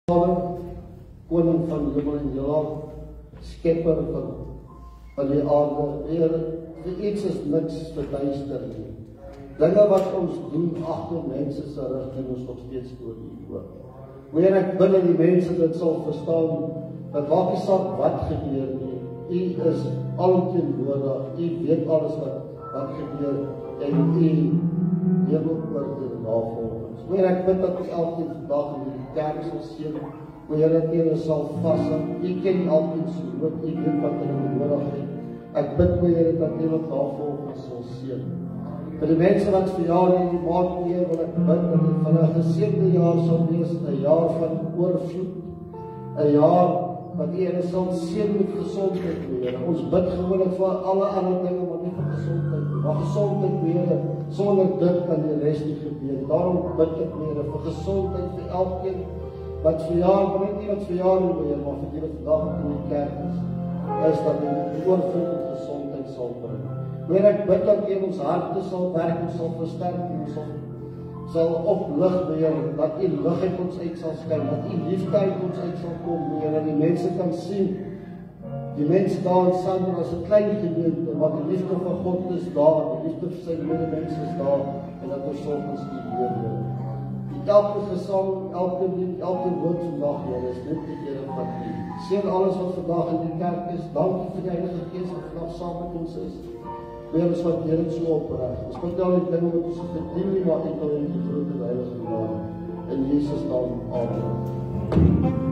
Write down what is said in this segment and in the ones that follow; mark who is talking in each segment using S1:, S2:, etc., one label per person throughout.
S1: koning van hemel en heelal, skepper van die aarde. Here, vir iets is niks verduister nie. Dinge wat ons doen agter mense se rug doen ons nog steeds voor U oor. Here, ek bid dat die mense dit sal verstaan, dat maak nie saak wat gebeur nie. U is alomteenwoordig, U weet alles wat gebeur en U lewe oor die navolgings. Here, ek bid dat U elkeen vandag in die kerk sal seën. Here, dat U sal vashou. U ken elkeen se nood, U weet wat hulle nodig het. Ek bid Here dat U wat navolgings sal seën. Vir die mense wat verjaar in die maand Heer, wil ek bid dat dit van 'n geseënde jaar sal wees, 'n jaar van oorvloed, 'n jaar wat U Here sal seën met gesondheid, Here. Ons bid gewoonlik vir alle ander dinge, maar nie vir gesondheid nie. Maar gesondheid, Here, sonder dit kan die res nie gebeur. Daarom bid ek, Here, vir gesondheid vir elkeen wat verjaar, maar nie wat verjaar nie, Here, maar vir die wat vandag in die kerk is dat U die oorvloed en gesondheid sal bring. Here, ek bid dat U in ons harte sal werk en sal versterk en sal oplig, Here, dat U lig uit ons uit sal skyn, dat U liefde uit ons uit sal kom, Here, dat die mense kan sien, die mense daar in Sandton as 'n klein gemeente, maar die liefde van God is daar, die liefde vir sy medemense is daar, en dat ons volgens U leer, Here. Elke gesang, elke lied, elke woord vandag, Here, is net die Here van U. Seën alles wat vandag in die kerk is. Dankie vir die Heilige Gees wat vandag saam met ons is. Weer ons wat Here so opreg. Ons bid al die dinge wat ons verdien nie, maar enkel in die groot en heilige naam. In Jesus naam, amen.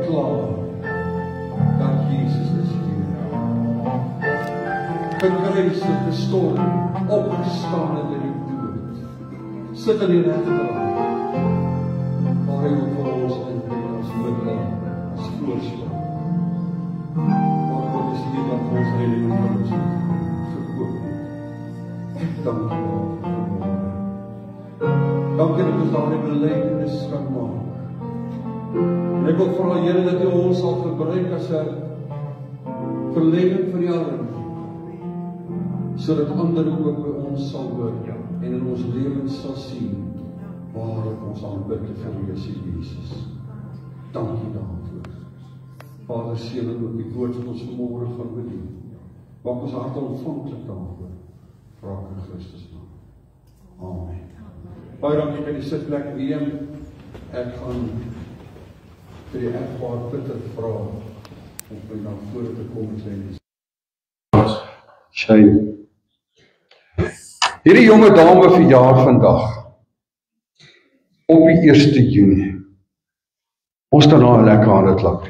S2: verklaar dat Jesus is hier. Gekruisig, gestorwe, opgestaan uit die dood. Sit in die regterkant. Maar hy wil vir ons intree as middelaar, as voorspraak. Maar God is hier dat ons heilige vir ons verkoop het. Dankie daarvoor. Dankie dat ons daardie belydenis kan maak. En ek wil vra Here dat U ons sal gebruik as 'n verlenging van die arm, sodat ander ook by ons sal hoor en in ons lewens sal sien waar ons aanbid vir U Jesus. Dankie daarvoor. Vader, seën ook die woord wat ons vanmôre gaan bedien. Maak ons harte ontvanklik daarvoor. Vra ek in Christus naam. Amen. Baie dankie vir die sitplek neem. Ek gaan vir die ervaar Pieter vra om my na vore te kom en sy hierdie jonge dame verjaar vandag op die 1 Junie. Ons staan nou 'n lekker hande klap.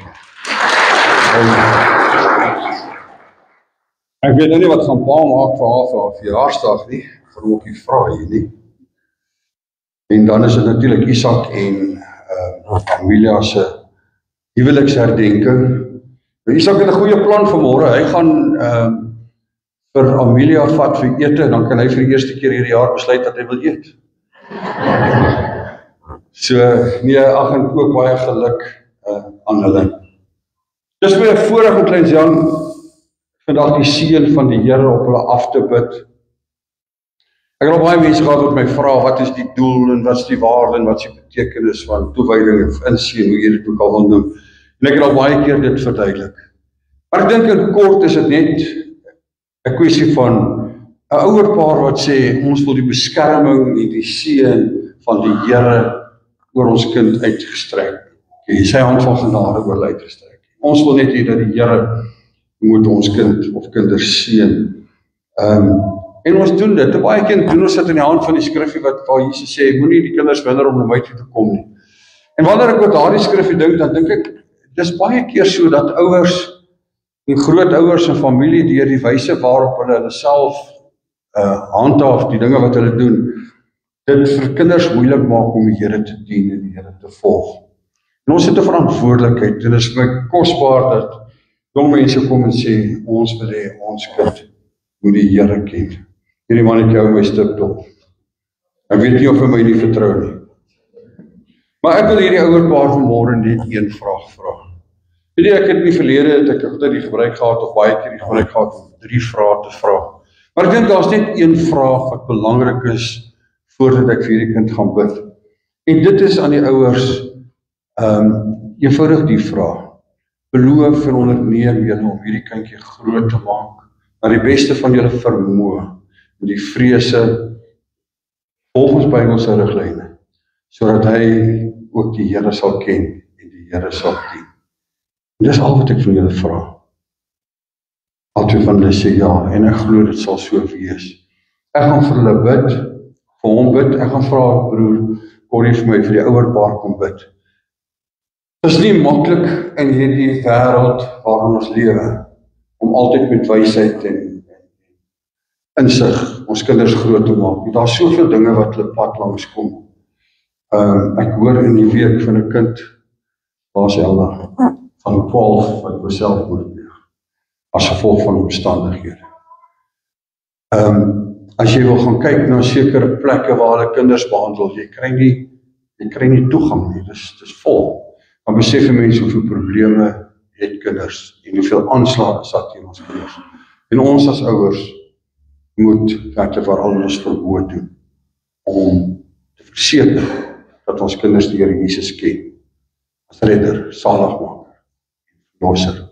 S2: Ek weet nou nie wat gaan pa maak vir haar verjaarsdag nie, vir ook die vra hier nie. En dan is dit natuurlik Isak en Amelia se huweliksherdenking. Isak het 'n goeie plan vir môre. Hy gaan vir Amelia vat vir ete en dan kan hy vir die eerste keer hierdie jaar besluit dat hy wil eet. So nee, ag en ook baie geluk aan hulle. Dis my voorreg om Kleins Jan vandag die seën van die Here op hulle af te bid. Ek het al baie mense gehad wat my vra wat is die doel en wat is die waarde en wat is die betekenis van toewyding en inseën, hoe jy dit ook al wil noem. En ek het al baie keer dit verduidelik. Maar ek dink in kort is dit net 'n kwessie van 'n ouerpaar wat sê ons wil die beskerming en die seën van die Here oor ons kind uitgestrek. Sy hand van genade oor hulle uitgestrek. Ons wil net hê dat die Here moet ons kind of kinders seën. En ons doen dit. Baie keer doen ons dit in die hand van die skrifgie wat waar Jesus sê, moenie die kinders hinder om na my toe te kom nie. En wanneer ek oor daardie skrifgie dink, dan dink ek, dis baie keer so dat ouers en grootouers en familie deur die wyse waarop hulle self handhaaf die dinge wat hulle doen, dit vir kinders moeilik maak om die Here te dien en die Here te volg. En ons het 'n verantwoordelikheid en dit is my kosbaar dat jong mense kom en sê, ons wil hê ons kind moet die Here ken. Hierdie mannetjie hou my stuk dop. Ek weet nie of hy my nie vertrou nie. Maar ek wil hierdie ouerpaar vanmôre net een vraag vra. Weet jy, ek het in die verlede het ek altyd die gebruik gehad of baie keer die gebruik gehad om 3 vrae te vra. Maar ek dink daar's net een vraag wat belangrik is voordat ek vir hierdie kind gaan bid. En dit is aan die ouers eenvoudig die vraag. Beloof en onderneem julle om hierdie kindjie groot te maak na die beste van julle vermoë met die vrese volgens Bybelse riglyne, sodat hy ook die Here sal ken en die Here sal dien. En dis al wat ek van julle vra. Altyd van hulle sê ja, en ek glo dit sal so wees. Ek gaan vir hulle bid, vir hom bid, ek gaan vra broer Corrie vir my vir die ouerpaar kom bid. Dit is nie maklik in hierdie wêreld waarin ons lewe, om altyd met wysheid en insig ons kinders groot te maak. Daar's soveel dinge wat hulle pad langs kom. Ek hoor in die week van 'n kind, laas Elna, van 12 wat oor selfmoord pleeg, as gevolg van omstandighede. As jy wil gaan kyk na sekere plekke waar hulle kinders behandel, jy kry nie toegang nie, dis vol. Dan besef mense hoeveel probleme het kinders en hoeveel aanslae is daar teen ons kinders. En ons as ouers moet werklik waar al ons vermoë doen om te verseker dat ons kinders die Here Jesus ken as redder, saligmaker, verlosser.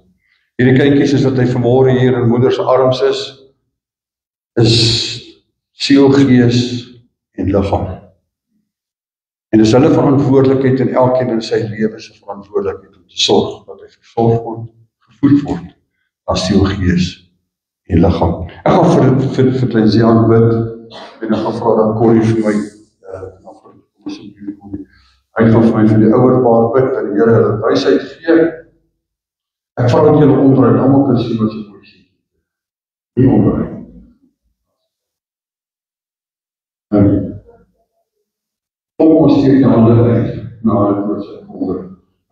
S2: Hierdie kindjies is wat hy vanmôre hier in moeder se arms is siel, gees en liggaam. En dis hulle verantwoordelikheid en elkeen in sy lewe se verantwoordelikheid om te sorg dat hy versorg word, gevoed word as siel, gees en liggaam. Ek gaan vir Kleins Jan bid en ek gaan vra dat Corrie vir my hy gaan vir my vir die ouerpaar bid dat die Here hulle wysheid gee Ek vra dat julle omdraai, almal kan sien wat jy mooi sien. Nie omdraai. Kom ons steek die hande uit na hulle grootste onder.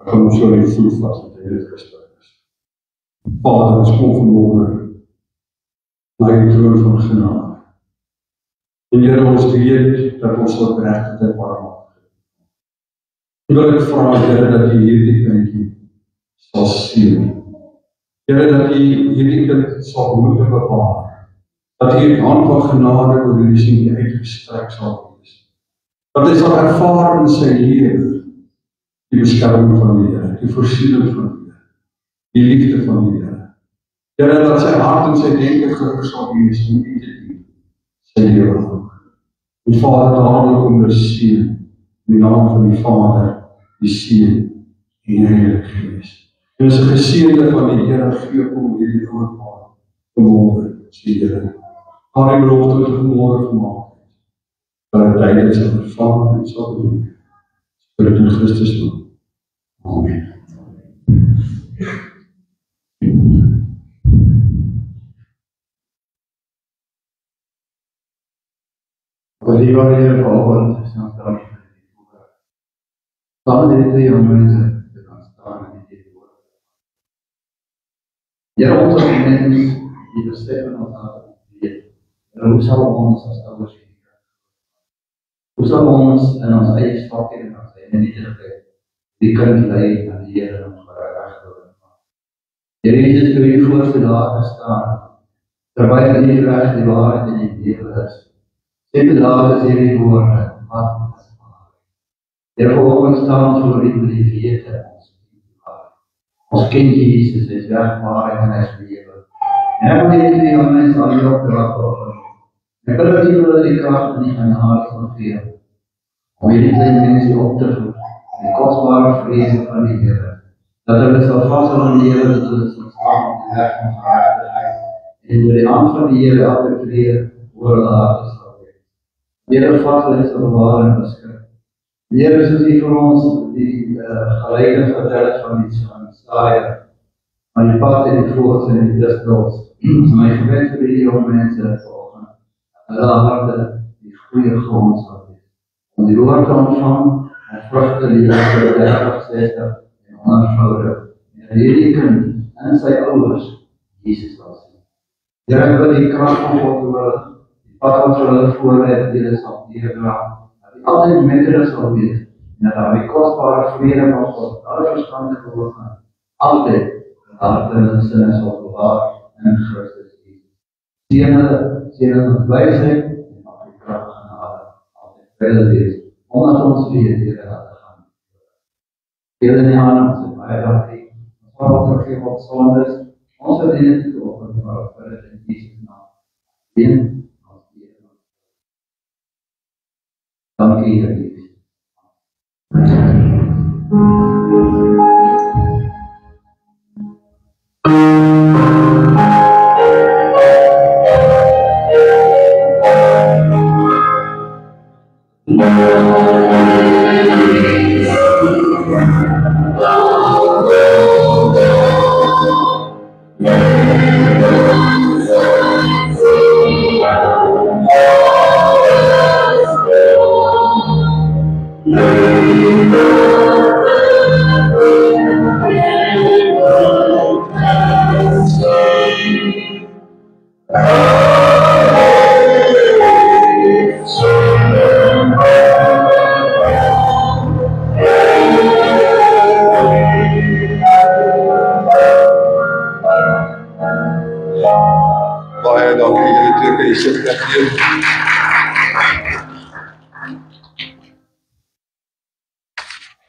S2: Ek gaan ons so net voel vas met die Here Christus is. Vader, ons kom vanmôre na die troon van genade. En Here, ons weet dat ons opregte tyd maak. En wil ek vra, Here, dat U hierdie kindjie sal seën. Here, dat U hierdie kind sal moet bewaar. Dat U hand van genade oor hierdie seentjie uitgestrek sal wees. Dat hy sal ervaar in sy lewe die beskerming van die Here, die voorsiening van die Here, die liefde van die Here. Here, dat sy hart en sy denke gerig sal wees om U te dien, sy lewe ook. En Vader, daarom kom die seën in die naam van die Vader, die Seun en die Heilige Gees. En as 'n geseënde van die Here gee kom hierdie voorpaar vanmôre, sê Here, haar die belofte wat vanmôre gemaak het, dat hy dit sal vervang en sal doen. Vir in Christus naam. Amen.
S3: Liewe Here, vanoggend is ons dankie vir die voorreg. Saam met die jong mense te kan staan in die woord. Here, ons as mens, die besef in ons hart weet, hoe sal ons as ouers hierdie kind? Hoe sal ons in ons eie swakheid en ons eie nietigheid die kind lei aan die Here en ons reg wil maak? Here Jesus, toe U voor sy daar staan, terwyl U die reg, die waarheid en die lewe is. Dit laat is hierdie woorde, wat is waar. Here, vanoggend staan ons voor U met die wete, ons ken Jesus, hy is weg, waarheid en hy is lewe. En ek wil net die mense aan die opdracht oor. Ek wil dat U vir die kracht en die genade sal gee, om hierdie klein mense op te voed, die kostbare vrese van die Here, dat hulle sal vassel in die Here, dat hulle sal staan op die weg van gerechtigheid, en door die hand van die Here elke vreer oor hulle harte sal. Here, vat hulle sal bewaar en beskik. Here, soos U vir ons die gelykenis vertel het van die saaier, van die pad en die voëls en die distels. So my gebed vir die jong mense vanoggend, hulle harte die goeie grond sal wees, om die woord te ontvang en vrugte die vir 30, 60 en 100voudig. En hierdie kind en sy ouers Jesus sal sien. Here, ek wil die krag van God oor wat ons vir hulle voorbereid die hulle sal neerdra, dat die altyd met hulle sal wees, en dat daar die kostbare vrede van God, alle verstandige oorgaan, altyd in harte en sinne sal bewaar in Christus Jesus. Seën hulle met wysheid en op die krag genade, altyd by hulle wees, omdat ons weet Here dat te gaan. Here in die hande, ons het baie dankie, ons wil vergeef op sondes, ons verdien het te open, maar vir dit in Jesus naam. Amen. Dankie, Here Jesus.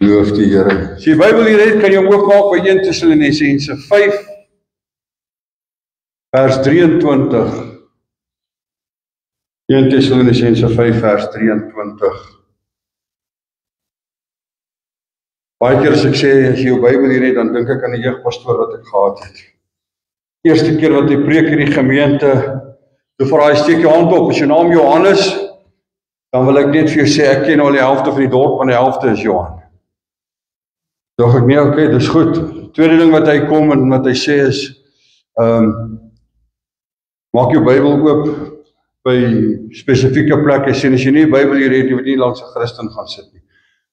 S2: Loof die Here. As jy Bybel hier het, kan jy hom oopmaak by 1 Tessalonisense 5 vers 23. 1 Tessalonisense 5 vers 23. Baie keer as ek sê, as jy jou Bybel hier het, dan dink ek aan die jeugpastoor wat ek gehad het. Eerste keer wat hy preek in die gemeente, toe vra hy, steek jou hand op, is jou naam Johannes? Dan wil ek net vir jou sê, ek ken al die helfte van die dorp, en die helfte is Johan. Dog ek nee, okay, dis goed. Tweede ding wat hy kom en wat hy sê is, maak jou Bybel oop by spesifieke plekke. Hy sê, as jy nie die Bybel hier het, jy moet nie langs 'n Christen gaan sit nie.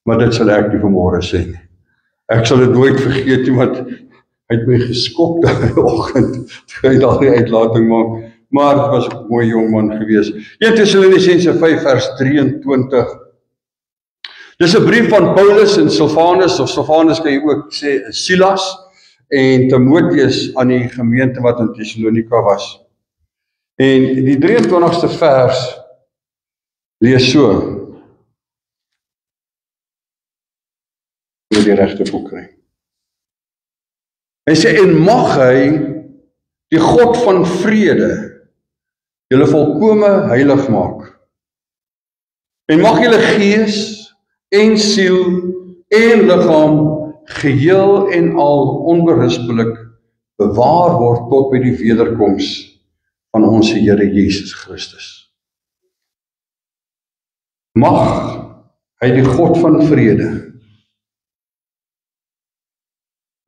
S2: Maar dit sal ek nie vanmôre sê nie. Ek sal dit nooit vergeet nie, want hy het my geskok daai oggend, toe hy daai uitlating maak. Maar het was 'n mooi jong man gewees. 1 Tessalonisense 5 vers 23. Dis 'n brief van Paulus en Silvanus, of Silvanus kan jy ook sê, Silas en Timoteus aan die gemeente wat in Thessalonika was. En die 23ste vers lees so. Moet die regte boek kry. Hy sê, en mag hy, die God van vrede, julle volkome heilig maak. En mag julle gees en siel en liggaam geheel en al onberispelik bewaar word tot by die wederkoms van ons Here Jesus Christus. Mag hy die God van vrede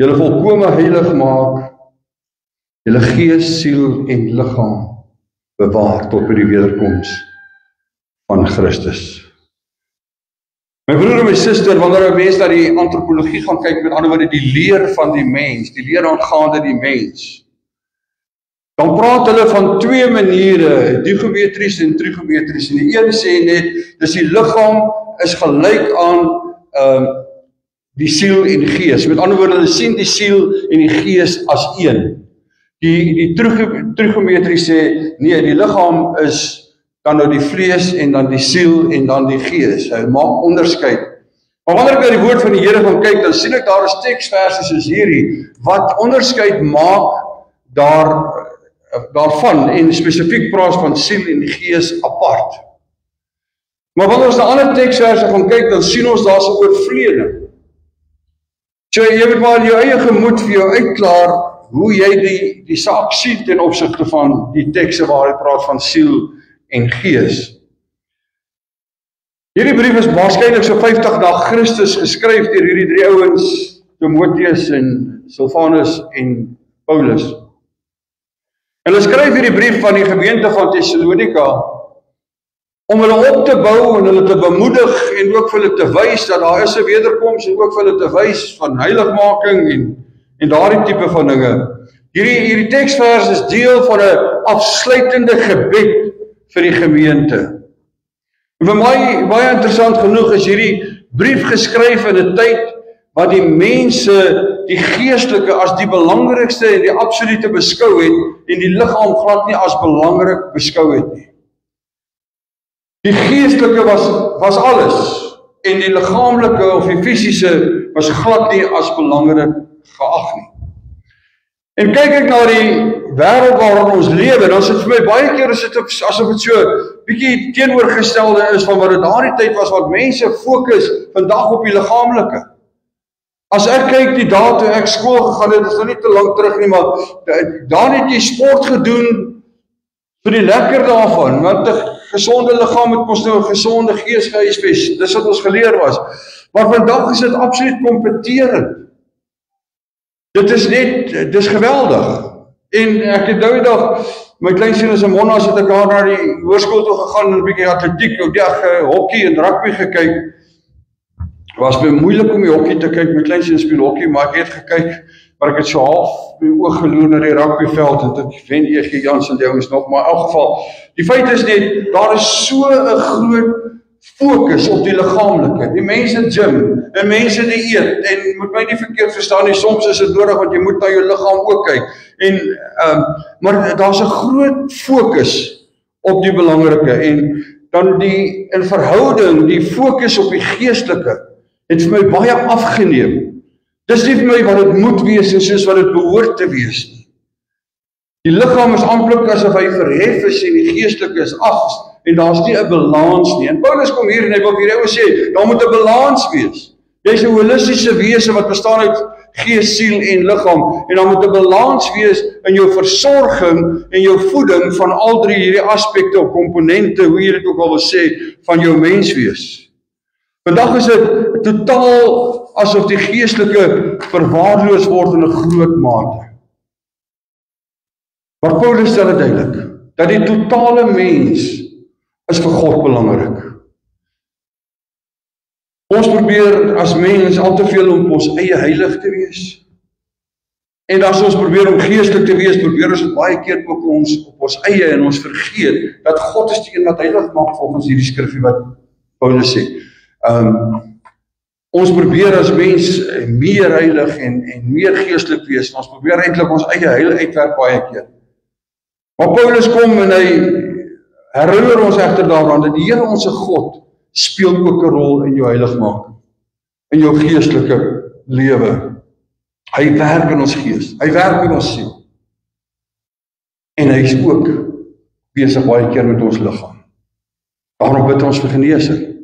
S2: julle volkome heilig maak, julle gees, siel en liggaam bewaar tot by die wederkoms van Christus. My broer en my suster, wanneer 'n mens na die antropologie gaan kyk, met ander woorde die leer van die mens, die leer aangaande die mens, dan praat hulle van twee maniere, digometries en trigometries. En die een sê net, dis die liggaam is gelyk aan die siel en die gees. Met ander woorde, hulle sien die siel en die gees as een. Die trigometrie sê, nee, die liggaam is dan nou die vlees en dan die siel en dan die gees. Hy maak onderskeid. Maar wanneer ek na die woord van die Here gaan kyk, dan sien ek daar is teksverse soos hierdie, wat onderskeid maak daarvan, en spesifiek praat van siel en die gees apart. Maar wanneer ons na ander teksverse gaan kyk, dan sien ons daar 'n oorvreding. So jy moet maar in jou eie gemoed vir jou uitklaar, hoe jy die saak sien ten opsigte van die tekste waar hy praat van siel en gees. Hierdie brief is waarskynlik so 50 na Christus geskryf deur hierdie drie ouens, Timoteus en Silvanus en Paulus. En hulle skryf hierdie brief van die gemeente van Thessalonika om hulle op te bou en hulle te bemoedig en ook vir hulle te wys dat daar is 'n wederkoms en ook vir hulle te wys van heiligmaking en daardie tipe van dinge. Hierdie teksvers is deel van 'n afsluitende gebed vir die gemeente. En vir my, baie interessant genoeg, is hierdie brief geskryf in 'n tyd wat die mense die geestelike as die belangrikste en die absolute beskou het en die liggaam glad nie as belangrik beskou het nie. Die geestelike was alles en die liggaamlike of die fisiese was glad nie as belangrik geag nie. En kyk ek na die wêreld waarin ons lewe, dan is dit vir my baie keer asof dit so bietjie teenoorgestelde is van wat dit daardie tyd was, wat mense fokus vandag op die liggaamlike. As ek kyk die dae toe ek skool gegaan het, is nou nie te lank terug nie, maar dan het jy sport gedoen vir die lekker daarvan, want 'n gesonde liggaam het mos nou 'n gesonde gees gehuisves, dis wat ons geleer was. Maar vandag is dit absoluut kompeterend. Dit is geweldig. En ek het nou dag, my kleinseun is in Monnas, het ek daar na die hoërskool toe gegaan en 'n bietjie atletiek, hokkie en rugby gekyk. Was baie moeilik om die hokkie te kyk, my kleinseun speel hokkie, maar ek het gekyk, maar ek het so half my oog geloer na die rugbyveld en dit wen E.G. Jansen die ouens nog, maar in elk geval, die feit is net, daar is so 'n groot fokus op die liggaamlike, die mense gym, en mense die eet, en moet my nie verkeerd verstaan nie, soms is dit nodig, want jy moet na jou liggaam ook kyk, maar daar's 'n groot fokus op die belangrike, en dan in verhouding, die fokus op die geestelike, het vir my baie afgeneem. Dis nie vir my wat dit moet wees, en soos wat dit behoort te wees nie. Die liggaam is amptelik asof hy verhef is, en die geestelike is af, en daar's nie 'n balans nie. En Paulus kom hier en hy wil vir jou sê, daar moet 'n balans wees. Jy's 'n holistiese wese wat bestaan uit gees, siel en liggaam, en daar moet 'n balans wees in jou versorging en jou voeding van al drie hierdie aspekte of komponente, hoe jy dit ook al wil sê, van jou menswees. Vandag is dit totaal asof die geestelike verwaarloos word in 'n groot mate. Maar Paulus stel dit duidelik, dat die totale mens is vir God belangrik. Ons probeer as mens al te veel om ons eie heilig te wees. En as ons probeer om geestelik te wees, probeer ons dit baie keer ook op ons eie en ons vergeet dat God is die een wat heilig maak volgens hierdie skrifgie wat Paulus sê. Ons probeer as mens meer heilig en meer geestelik wees. Ons probeer eintlik ons eie heil uitwerk baie keer. Maar Paulus kom en hy herinner ons egter daaraan dat die Here ons God speel ook 'n rol in jou heiligmaking, in jou geestelike lewe. Hy werk in ons gees, hy werk in ons siel. En hy is ook besig baie keer met ons liggaam. Daarom bid ons vir genesing.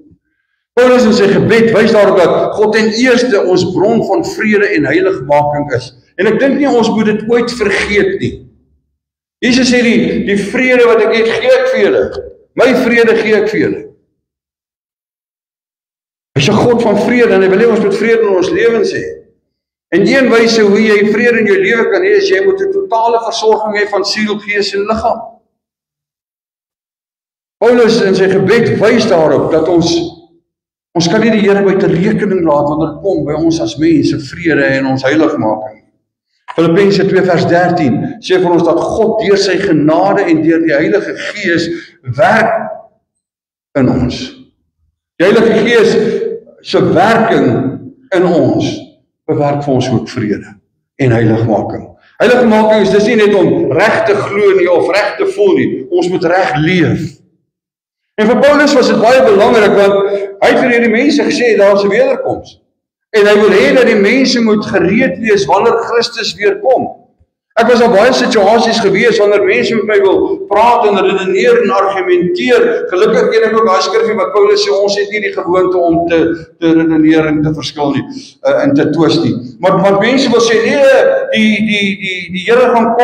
S2: Paulus in sy gebed wys daarop dat God ten eerste ons bron van vrede en heiligmaking is. En ek dink nie ons moet dit ooit vergeet nie. Jesus sê die vrede wat ek het, gee ek vir julle. My vrede gee ek vir julle. Hy is 'n God van vrede en hy wil hê ons moet vrede in ons lewens hê. En een wyse hoe jy vrede in jou lewe kan hê, is jy moet 'n totale versorging hê van siel, gees en liggaam. Paulus in sy gebed wys daarop dat ons kan nie die Here buite rekening laat wanneer dit kom by ons as mense vrede en ons heiligmaking. Filippense 2 vers 13 sê vir ons dat God deur sy genade en deur die Heilige Gees werk in ons. Die Heilige Gees se werking in ons bewerk vir ons ook vrede en heiligmaking. Heiligmaking is dis nie net om reg te glo nie of reg te voel nie. Ons moet reg leef. En vir Paulus was dit baie belangrik want hy het vir hierdie mense gesê daar is 'n wederkoms. En hy wil hê dat die mense moet gereed wees wanneer Christus weer kom. Ek was al baie situasies gewees wanneer mense met my wil praat en redeneer en argumenteer. Gelukkig ken ek ook daai skrifgie wat Paulus sê ons het nie die gewoonte om te redeneer en te verskil nie en te twis nie. Maar mense wil sê nee, die Here gaan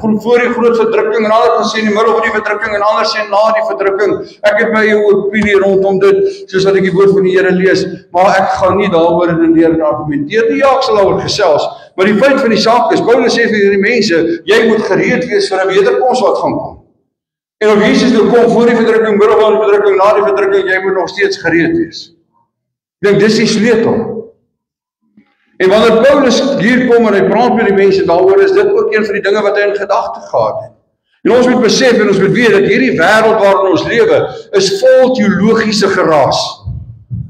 S2: kom voor die groot verdrukking en ander gaan sê in die middel van die verdrukking en ander sê na die verdrukking. Ek het my eie opinie rondom dit soos wat ek die woord van die Here lees, maar ek gaan nie daaroor redeneer en argumenteer nie. Ja, ek sal daaroor gesels. Maar die feit van die saak is, Paulus sê vir die mense, jy moet gereed wees vir 'n wederkoms wat gaan kom. En of Jesus nou kom voor die verdrukking, middel van die verdrukking, na die verdrukking, jy moet nog steeds gereed wees. Ek dink dis die sleutel. En wanneer Paulus hier kom en hy praat met die mense daaroor, is dit ook een van die dinge wat hy in gedagte gehad het. En ons moet besef en ons moet weet dat hierdie wêreld waarin ons lewe is vol teologiese geraas.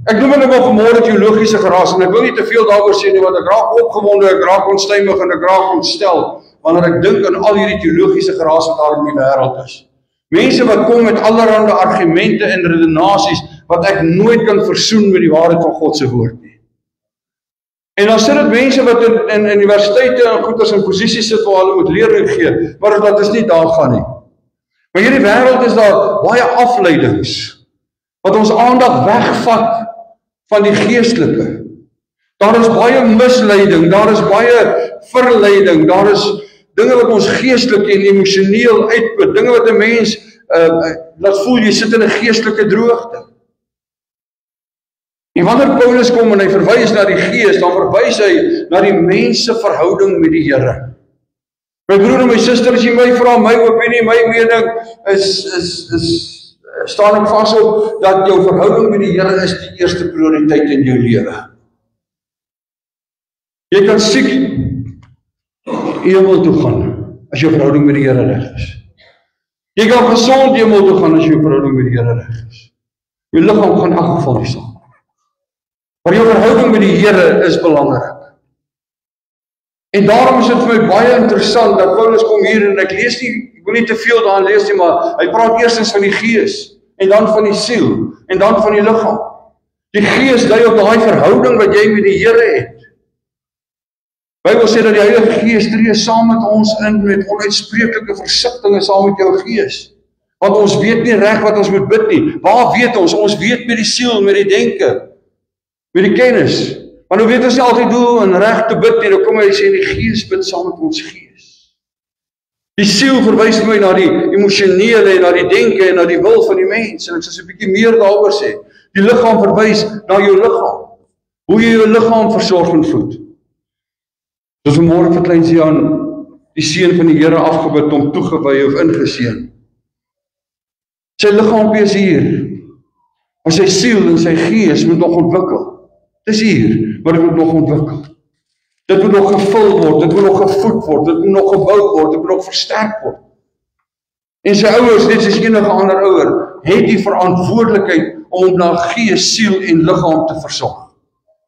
S2: Ek noem dit maar vanmôre teologiese geraas en ek wil nie te veel daaroor sê nie want ek raak opgewonde, ek raak onstuimig en ek raak ontstel wanneer ek dink aan al hierdie teologiese geraas wat daar in die wêreld is. Mense wat kom met allerlei argumente en redenasies wat ek nooit kan versoen met die waarheid van God se woord nie. En dan sit dit mense wat in universiteite en goeders in posisies sit waar hulle moet leer gee, maar dat is nie daar gaan nie. Maar hierdie wêreld is daar baie afleidings wat ons aandag wegvat van die geestelike. Daar is baie misleiding, daar is baie verleiding, daar is dinge wat ons geestelik en emosioneel uitput, dinge wat 'n mens laat voel jy sit in 'n geestelike droogte. En wanneer Paulus kom en hy verwys na die Gees, dan verwys hy na die mens se verhouding met die Here. My broer en my suster, as jy my vra, my opinie, my mening staan ek vas op dat jou verhouding met die Here is die eerste prioriteit in jou lewe. Jy kan siek hemel toe gaan as jou verhouding met die Here reg is. Jy kan gesond hemel toe gaan as jou verhouding met die Here reg is. Jou liggaam gaan in elk geval nie saam. Maar jou verhouding met die Here is belangrik. En daarom is dit vir my baie interessant dat Paulus kom hier en ek lees nie, ek wil nie te veel daarin lees nie, maar hy praat eerstens van die gees en dan van die siel en dan van die liggaam. Die gees dui op daai verhouding wat jy met die Here het. Bybel sê dat die Heilige Gees tree saam met ons in met onuitspreeklike versigtings saam met jou gees. Want ons weet nie reg wat ons moet bid nie. Waar weet ons? Ons weet met die siel, met die denke, met die kennis. Maar nou weet ons nie altyd hoe en reg te bid nie. Dan kom hy sê die Gees bid saam met ons gees. Die siel verwys my na die emosionele en na die denke en na die wil van die mens. En ek sal 'n bietjie meer daaroor sê. Die liggaam verwys na jou liggaam. Hoe jy jou liggaam versorg en voed. Soos vanmôre vir klein Sian die seun van die Here afgebid om toegewy of ingeseën. Sy liggaampie is hier, maar sy siel en sy gees moet nog ontwikkel. Dit is hier, maar dit moet nog ontwikkel. Dit moet nog gevul word, dit moet nog gevoed word, dit moet nog gebou word, dit moet nog versterk word. En sy ouers, net soos enige ander ouer, het die verantwoordelikheid om na gees, siel en liggaam te versorg,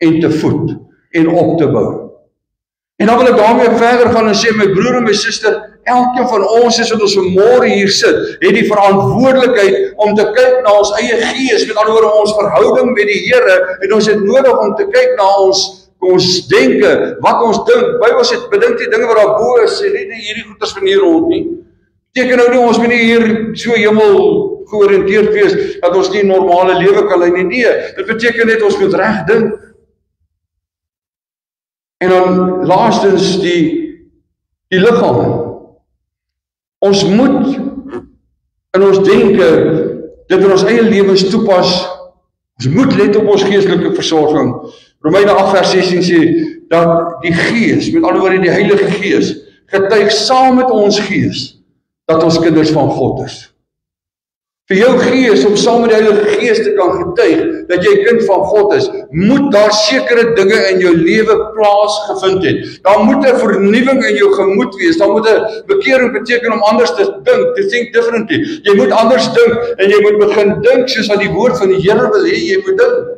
S2: en te voed, en op te bou. En dan wil ek daarmee verder gaan en sê, my broer en my suster, elkeen van ons is wat ons vanmôre hier sit, het die verantwoordelikheid om te kyk na ons eie gees, met ander woorde ons verhouding met die Here, en ons het nodig om te kyk na ons denke, wat ons dink. Bybel sê, bedink die dinge wat daar bo is, en nie hierdie goeders van hier rond nie. Beteken nou nie, ons moet nie hier so hemel georiënteerd wees, dat ons nie normale lewe kan lei nie. Nee, dit beteken net, ons moet reg dink. En dan laastens die liggaam. Ons moet in ons denke dit in ons eie lewens toepas. Ons moet let op ons geestelike versorging. Romeine 8 vers 16 sê dat die gees, met ander woorde die Heilige Gees, getuig saam met ons gees dat ons kinders van God is. Vir jou gees om saam met die Heilige Gees te kan getuig dat jy kind van God is, moet daar sekere dinge in jou lewe plaasgevind het. Daar moet 'n vernuwing in jou gemoed wees. Daar moet 'n bekering beteken om anders te dink, to think differently. Jy moet anders dink en jy moet begin dink soos wat die woord van die Here wil hê jy moet dink.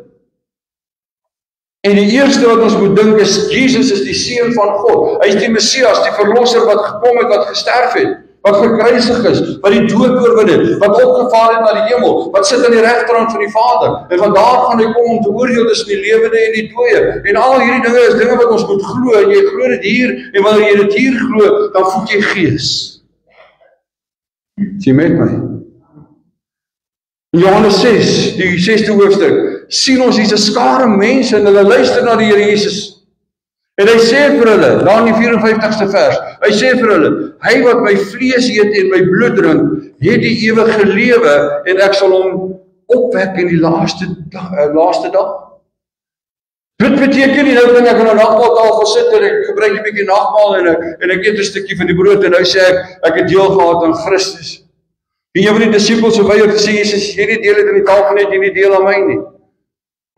S2: En die eerste wat ons moet dink is, Jesus is die Seun van God. Hy is die Messias, die Verlosser wat gekom het, wat gesterf het, wat gekruisig is, wat die dood oorwin het, wat opgevaar het na die hemel, wat sit aan die regterhand van die Vader, en van daar gaan hy kom om te oordeel tussen die lewende en die dooie. En al hierdie dinge is dinge wat ons moet glo, en jy glo dit hier, en wanneer jy dit hier glo, dan voed jy gees. Sien met my? In Johannes 6, die 6de hoofstuk, sien ons hier's 'n skare mense en hulle luister na die Here Jesus. En hy sê vir hulle, daar in die 54ste vers, hy sê vir hulle, hy wat my vlees eet en my bloed drink, het die ewige lewe en ek sal hom opwek in die laaste dag. Dit beteken nie, nou kan ek aan 'n nagmaaltafel sit en ek gebruik 'n bietjie nagmaal en ek eet 'n stukkie van die brood en nou sê ek het deel gehad aan Christus. En een van die disippels het by gesê, Jesus, jy nie deel het aan die tafel net, jy nie deel aan my nie.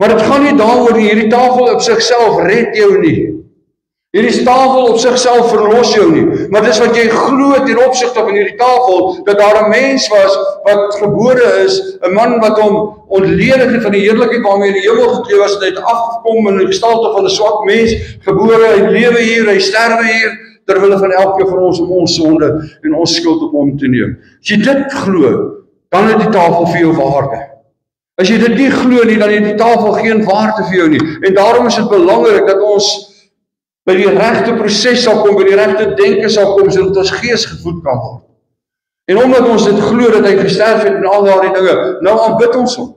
S2: Maar dit gaan nie daaroor nie, hierdie tafel op sigself red jou nie. Hierdie tafel op sigself verlos jou nie, maar dis wat jy glo ten opsigte van hierdie tafel, dat daar 'n mens was wat gebore is, 'n man wat hom ontledig het van die heerlikheid waarmee hy in die hemel gekleed was, en hy het afgekom in die gestalte van 'n swak mens, gebore, hy lewe hier, hy sterwe hier, terwille van elke van ons om ons sonde en ons skuld op hom te neem. As jy dit glo, dan het die tafel vir jou waarde. As jy dit nie glo nie, dan het die tafel geen waarde vir jou nie. En daarom is dit belangrik dat ons by die regte proses sal kom, by die regte denke sal kom, sodat ons gees gevoed kan word. En omdat ons dit glo dat hy gesterf het en al daardie dinge, nou aanbid ons hom.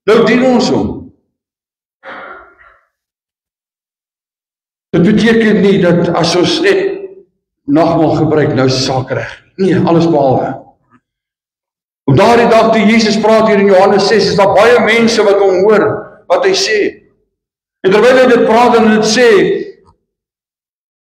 S2: Nou dien ons hom. Dit beteken nie dat as ons net nagmaal gebruik, nou is die saak reg. Nee, alles behalwe. Op daardie dag toe Jesus praat hier in Johannes 6, is daar baie mense wat hom hoor, wat hy sê. En terwyl hy dit praat en dit sê,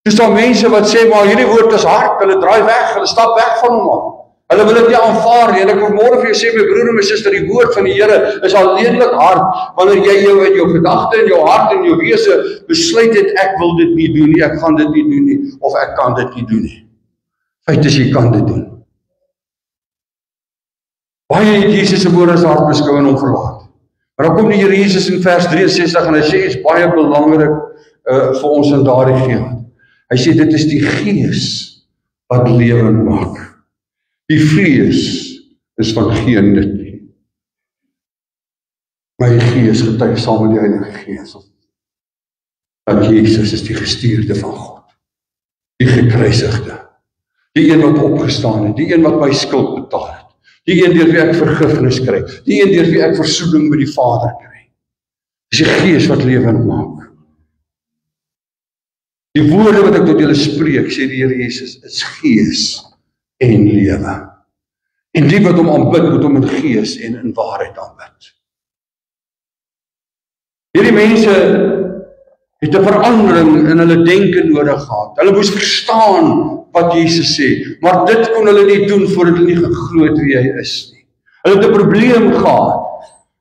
S2: dis daar mense wat sê, maar hierdie woord is hard, hulle draai weg, hulle stap weg van hom af. Hulle wil dit nie aanvaar nie, en ek wil môre vir jou sê, my broer en my suster, die woord van die Here is alleenlik hard, wanneer jy jou in jou gedagte, in jou hart en jou wese besluit het, ek wil dit nie doen nie, ek gaan dit nie doen nie, of ek kan dit nie doen nie. Feit is, jy kan dit doen. Baie het Jesus se woorde as hard beskou en hom verlaat. Maar dan kom die Here Jesus in vers 63 en hy sê iets baie belangrik vir ons in daardie geheel. Hy sê dit is die gees wat lewend maak. Die vlees is van geen nut nie. My gees getuig saam met die Heilige Gees dat Jesus is die gestuurde van God, die gekruisigde, die een wat opgestaan het, die een wat my skuld betaal het, die een deur wie ek vergifnis kry, die een deur wie ek versoening met die Vader kry. Dis die gees wat lewend maak. Die woorde wat ek tot julle spreek, sê die Here Jesus, is gees en lewe. En die wat hom aanbid, moet hom in gees en in waarheid aanbid. Hierdie mense het 'n verandering in hulle denke nodig gehad. Hulle moes verstaan wat Jesus sê, maar dit kon hulle nie doen voordat hulle nie geglo het wie hy is nie. Hulle het 'n probleem gehad.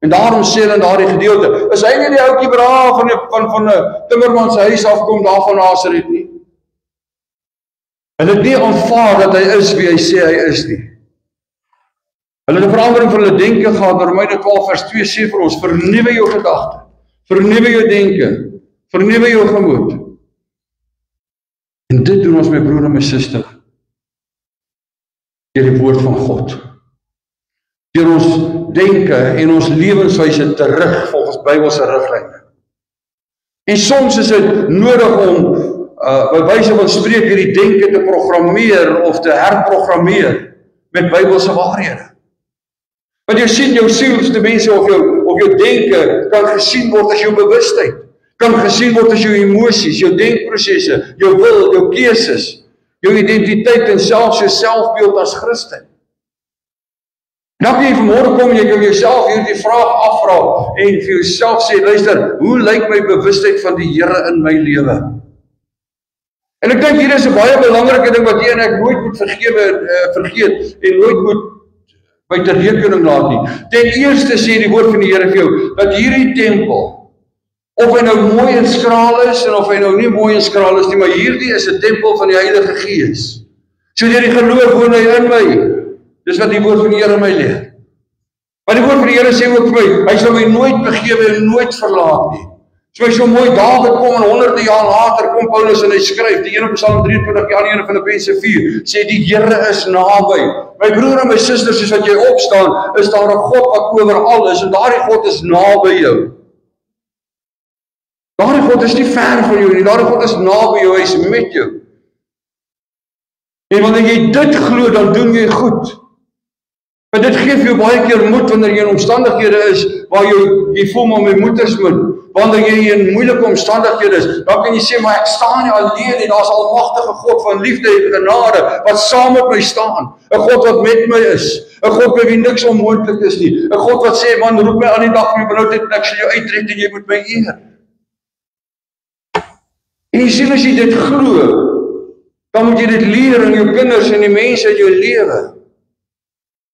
S2: En daarom sê hulle in daardie gedeelte, is hy nie die ouetjie bra van 'n timmerman se huis afkom daar van Nasaret nie? Hulle het nie aanvaar dat hy is wie hy sê hy is nie. Hulle het 'n verandering van hulle denke gehad. Romeine 12 vers 2 sê vir ons, vernuwe jou gedagte, vernuwe jou denke, vernuwe jou gemoed. En dit doen ons, my broer en my suster, deur die woord van God. Deur ons denke en ons lewenswyse te rig volgens Bybelse riglyne. En soms is dit nodig om by wyse van spreek hierdie denke te programmeer of te herprogrammeer met Bybelse waarhede. Want jy sien jou sielsdimensie of jou denke kan gesien word as jou bewustheid, kan gesien word as jou emosies, jou denkprosesse, jou wil, jou keuses, jou identiteit en selfs jou selfbeeld as Christen. Nou kan jy vanmôre kom en jy kan jouself hierdie vraag afvra en vir jouself sê, luister, hoe lyk my bewustheid van die Here in my lewe? En ek dink hier is 'n baie belangrike ding wat jy en ek nooit moet vergeet en nooit moet buite rekening laat nie. Ten eerste sê die woord van die Here vir jou, dat hierdie tempel, of hy nou mooi en skraal is, en of hy nou nie mooi en skraal is nie, maar hierdie is 'n tempel van die Heilige Gees. So deur die geloof woon hy in my. Dis wat die woord van die Here my leer. Maar die woord van die Here sê ook vir my, hy sal my nooit begewe en nooit verlaat nie. So mooi, Dawid kom en honderde jaar later kom Paulus en hy skryf, die ene Psalm 23, die ander Filippense 4, sê die Here is naby. My broer en my suster, soos wat jy opstaan, is daar 'n God wat oral is, en daardie God is naby jou. Daardie God is nie ver van jou nie, daardie God is naby jou, hy is met jou. En wanneer jy dit glo, dan doen jy goed. Maar dit gee vir jou baie keer moed wanneer jy in omstandighede is waar jy voel maar my moed is min. Wanneer jy in moeilike omstandighede is, dan kan jy sê, maar ek staan nie alleen nie, daar is 'n almagtige God van liefde en genade wat saam met my staan. 'n God wat met my is, 'n God by wie niks onmoontlik is nie, 'n God wat sê, man, roep my aan die dag van die benoudheid en ek sal jou uittrek en jy moet my eer. En jy sien as jy dit glo, dan moet jy dit leer aan jou kinders en die mense in jou lewe.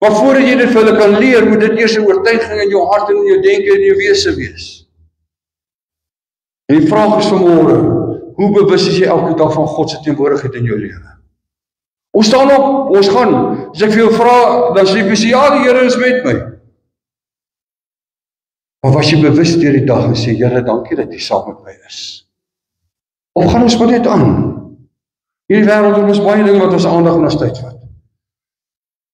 S2: Maar voordat jy dit vir hulle kan leer, moet dit eers 'n oortuiging in jou hart en in jou denke en in jou wese wees. En die vraag is vanmôre, hoe bewus is jy elke dag van God se teenwoordigheid in jou lewe? Ons staan op, ons gaan, as ek vir jou vra, dan sê jy, ja, die Here is met my. Maar was jy bewus deur die dag en sê, Here, dankie dat U saam met my is? Of gaan ons maar net aan? Hierdie wêreld het ons baie dinge wat ons aandag en ons tyd vat.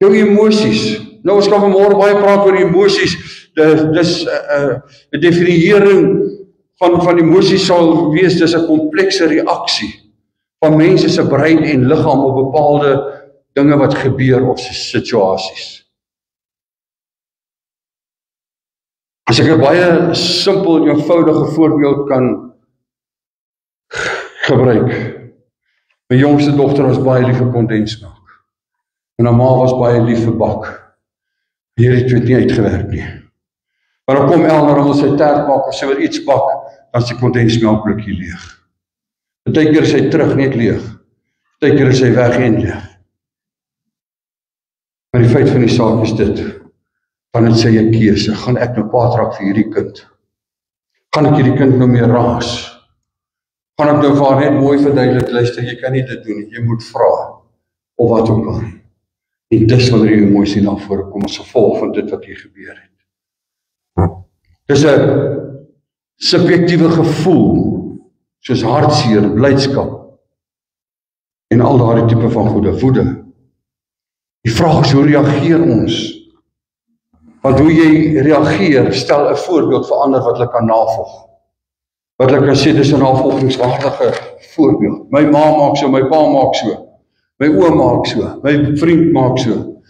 S2: Jou emosies. Nou, ons kan vanmôre baie praat oor emosies. Dis 'n definiëring van emosies sal wees, dis 'n komplekse reaksie van mense se brein en liggaam op bepaalde dinge wat gebeur of situasies. As ek 'n baie simpel en eenvoudige voorbeeld kan gebruik. My jongste dogter was baie lief vir kondensmelk. En haar ma was baie lief vir bak. Hierdie twee het nie uitgewerk nie. Maar dan kom Elna en wil sy tert maak of sy wil iets bak, dan is die kondensmelkblikkie leeg. Partykeer is hy terug net leeg. Partykeer is hy weg en leeg. Maar die feit van die saak is dit, dan het sy 'n keuse, gaan ek nou kwaad raak vir hierdie kind? Gaan ek hierdie kind nou meer raas? Gaan ek nou vir haar net mooi verduidelik, luister, jy kan nie dit doen nie, jy moet vra, of wat ook al. En dis wanneer jy emosie na vore kom as gevolg van dit wat hier gebeur het. Dis 'n subjektiewe gevoel, soos hartseer, blydskap, en al daardie tipe van woede. Die vraag is, hoe reageer ons? Want hoe jy reageer, stel 'n voorbeeld vir ander wat hulle kan navolg. Wat hulle kan sê, dis 'n navolgingswaardige voorbeeld. My ma maak so, my pa maak so. My oom maak so, my vriend maak so.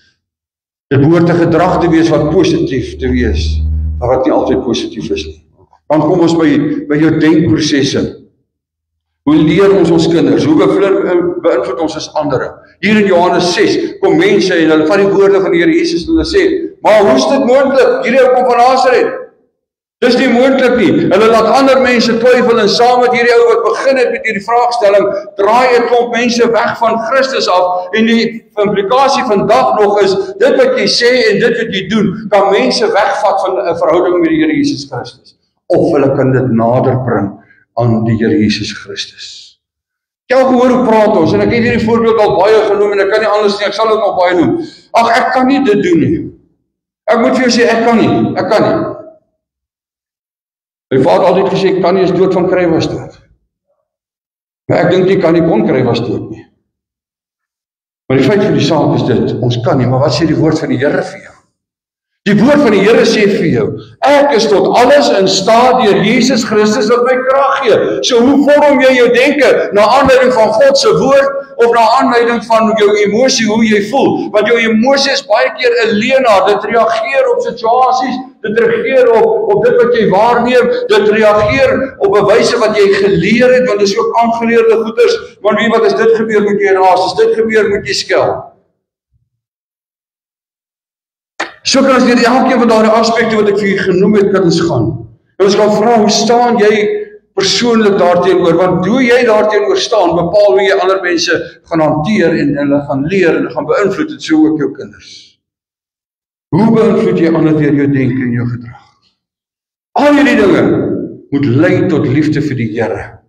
S2: Dit behoort 'n gedrag te wees wat positief te wees, maar wat nie altyd positief is nie. Dan kom ons by jou denkprosesse. Hoe leer ons kinders? Hoe beïnvloed ons as ander? Hier in Johannes 6 kom mense en hulle vat die woorde van die Here Jesus en hulle sê, maar hoe is dit moontlik? Hierdie ou kom van Nasaret. Dis nie moontlik nie. Hulle laat ander mense twyfel en saam met hierdie ou wat begin het met hierdie vraagstelling, draai 'n klomp mense weg van Christus af en die implikasie vandag nog is, dit wat jy sê en dit wat jy doen, kan mense wegvat van 'n verhouding met die Here Jesus Christus. Of hulle kan dit nader bring aan die Here Jesus Christus. Jy al gehoor hoe praat ons, en ek het hierdie voorbeeld al baie genoem, en ek kan nie anders nie, ek sal dit nog baie noem. Ag, ek kan nie dit doen nie. Ek moet vir jou sê, ek kan nie. My vader het altyd gesê, kan nie is dood van kry was dood. Maar ek dink nie kan nie kon kry was dood nie. Maar die feit van die saak is dit, ons kan nie, maar wat sê die woord van die Here vir jou? Die woord van die Here sê vir jou, ek is tot alles in staat deur Jesus Christus wat my krag gee. So hoe vorm jy jou denke? Na aanleiding van God se woord of na aanleiding van jou emosie, hoe jy voel? Want jou emosie is baie keer 'n leenaar, dit reageer op situasies, dit reageer op dit wat jy waarneem, dit reageer op 'n wyse wat jy geleer het, want dit is ook aangeleerde goeders, want wie wat as dit gebeur moet jy raas, as dit gebeur moet jy skel. So kan ons deur elkeen van daardie aspekte wat ek vir julle genoem het, kan ons gaan. En ons gaan vra, hoe staan jy persoonlik daarteenoor? Want hoe jy daarteenoor staan, bepaal hoe jy ander mense gaan hanteer en hulle gaan leer en gaan beïnvloed, en so ook jou kinders. Hoe beïnvloed jy ander deur jou denke en jou gedrag? Al hierdie dinge moet lei tot liefde vir die Here.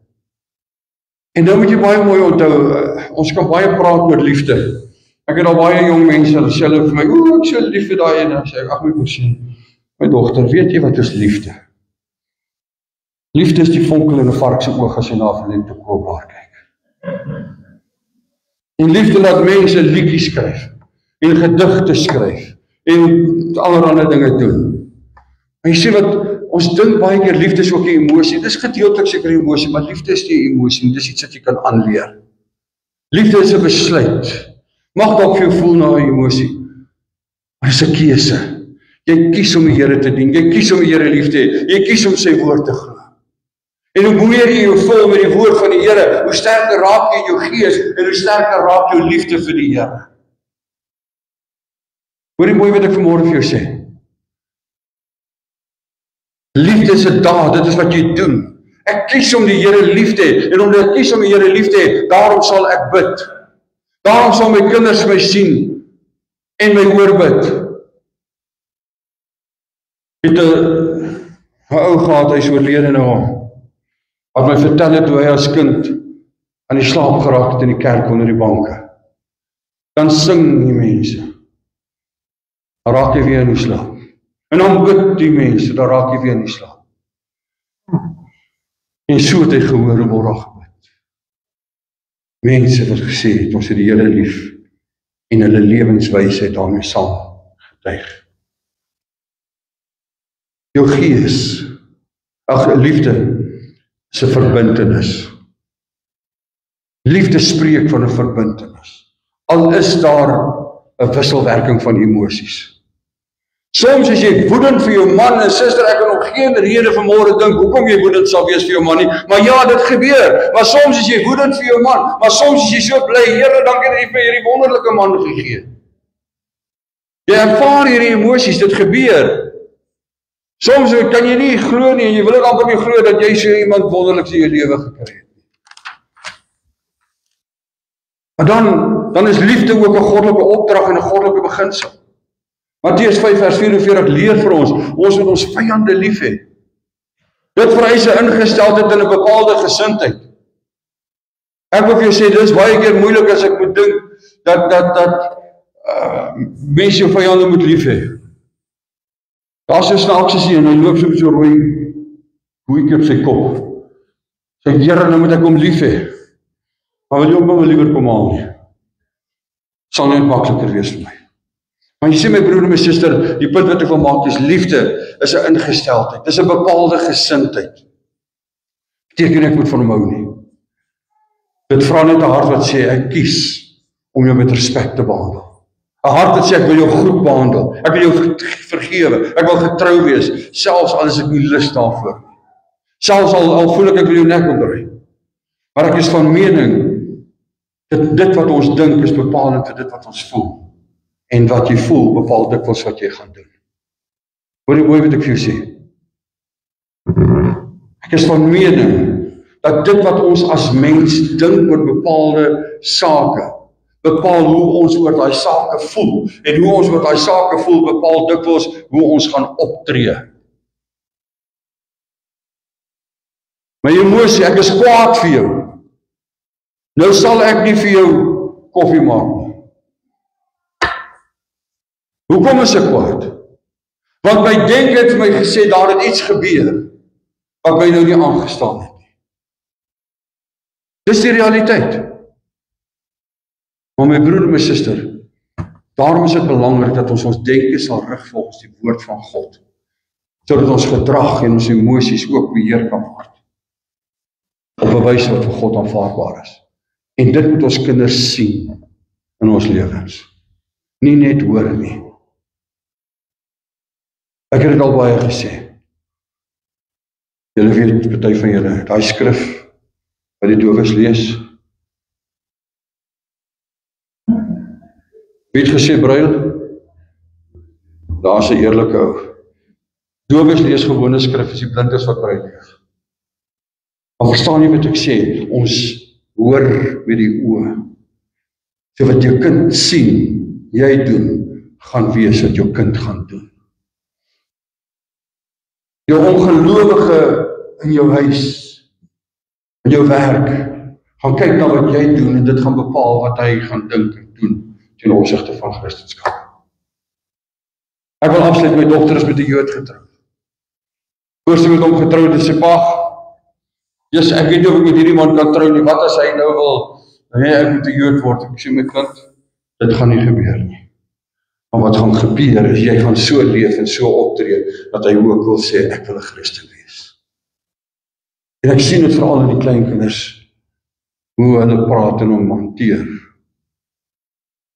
S2: En nou moet jy baie mooi onthou, ons kan baie praat oor liefde. Ek het al baie jong mense, hulle sê hulle vir my, ek so lief vir daai en dan sê ek, ag my persoon, my dogter, weet jy wat is liefde? Liefde is die vonkel in 'n vark se oog as jy na 'n verlengte koolblaar kyk. En liefde laat mense liedjies skryf en gedigte skryf en allerlei dinge doen. Maar jy sien wat, ons dink baie keer liefde is ook 'n emosie. Dit is gedeeltelik seker 'n emosie, maar liefde is nie 'n emosie, dis iets wat jy kan aanleer. Liefde is 'n besluit. Mag dalk vir jou voel na 'n emosie, maar dit is 'n keuse. Jy kies om die Here te dien, jy kies om die Here lief te hê, jy kies om sy woord te glo. En hoe meer jy jou vul met die woord van die Here, hoe sterker raak jy jou gees en hoe sterker raak jou liefde vir die Here. Hoor jy mooi wat ek vanmôre vir jou sê? Liefde is 'n daad, dit is wat jy doen. Ek kies om die Here lief te hê, en omdat ek kies om die Here lief te hê, daarom sal ek bid. Daarom sal my kinders my sien en my hoor bid. Het 'n ou gehad, hy is oorlede nou, wat my vertel het hoe hy as kind aan die slaap geraak het in die kerk onder die banke. Dan sing die mense, dan raak jy weer in die slaap. En dan bid die mense, dan raak jy weer in die slaap. En so het hy gehoor en word daar gebid. Mense wat gesê het, ons het die Here lief, en hulle lewenswysheid daarmee saam getuig. Jou gees, liefde is 'n verbintenis. Liefde spreek van 'n verbintenis. Al is daar 'n wisselwerking van emosies. Soms as jy woedend vir jou man en suster, ek kan nog geen rede vanmôre dink hoekom jy woedend sal wees vir jou man nie, maar ja, dit gebeur. Maar soms as jy woedend vir jou man, maar soms as jy so bly, Here, dankie dat jy vir hierdie wonderlike man gegee het. Jy ervaar hierdie emosies, dit gebeur. Soms kan jy nie glo nie en jy wil ook amper nie glo dat jy so iemand wonderliks in jou lewe gekry het. Maar dan is liefde ook 'n goddelike opdrag en 'n goddelike beginsel. Matteus 5 vers 44 leer vir ons moet ons vyande lief hê. Dit vereis 'n ingesteldheid en 'n bepaalde gesindheid. Ek wil vir jou sê, dit is baie keer moeilik as ek moet dink dat mense jou vyande moet lief hê. Daar is 'n snaakse seun en hy loop so rooi hoetjie op sy kop. Sê, Here, nou moet ek hom lief hê. Maar wil jy ook maar liewer kom haal nie? Sal net makliker wees vir my. Maar jy sê my broer en my suster, die punt wat ek wil maak is liefde is 'n ingesteldheid. Dis 'n bepaalde gesindheid. Beteken ek moet van hom hou nie. Dit vra net 'n hart wat sê ek kies om jou met respek te behandel. 'n Hart wat sê ek wil jou goed behandel. Ek wil jou vergewe. Ek wil getrou wees, selfs al is ek nie lus daarvoor nie. Selfs al voel ek wil jou nek omdraai. Maar ek is van mening dat dit wat ons dink is bepalend vir dit wat ons voel. En wat jy voel bepaal dikwels wat jy gaan doen. Hoor jy mooi wat ek vir jou sê? Ek is van mening dat dit wat ons as mens dink oor bepaalde sake, bepaal hoe ons oor daai sake voel, en hoe ons oor daai sake voel, bepaal dikwels hoe ons gaan optree. My emosie, ek is kwaad vir jou. Nou sal ek nie vir jou koffie maak nie. Hoekom is ek kwaad? Want my denke het vir my gesê, daar het iets gebeur, wat my nou nie aangestaan het nie. Dis die realiteit. Maar my broer en my suster, daarom is dit belangrik dat ons denke sal rig volgens die woord van God, sodat ons gedrag en ons emosies ook beheer kan word, op 'n wyse wat vir God aanvaarbaar is. En dit moet ons kinders sien in ons lewens, nie net hoor nie. Ek het dit al baie gesê. Julle weet, party van julle, daai skrif wat die dowes lees. Wie het gesê bruil? Daar's 'n eerlike ou. Dowes lees gewone skrif, is die blindes wat bruil lees. Maar verstaan jy wat ek sê? Ons hoor met die oë. So wat jou kind sien, jy doen, gaan wees wat jou kind gaan doen. Jou ongelowige in jou huis, in jou werk, gaan kyk na wat jy doen en dit gaan bepaal wat hy gaan dink en doen ten opsigte van Christendom. Ek wil afsluit, my dogter is met 'n Jood getroud. Voor sy met hom getroud het, sê pa, Jesus, ek weet nie of ek met hierdie man kan trou nie, wat as hy nou wil, ek moet 'n Jood word? Ek sê my kind, dit gaan nie gebeur nie. Maar wat gaan gebeur is, jy gaan so leef en so optree, dat hy ook wil sê, ek wil 'n Christen wees. En ek sien dit veral in die kleinkinders, hoe hulle praat en hom hanteer.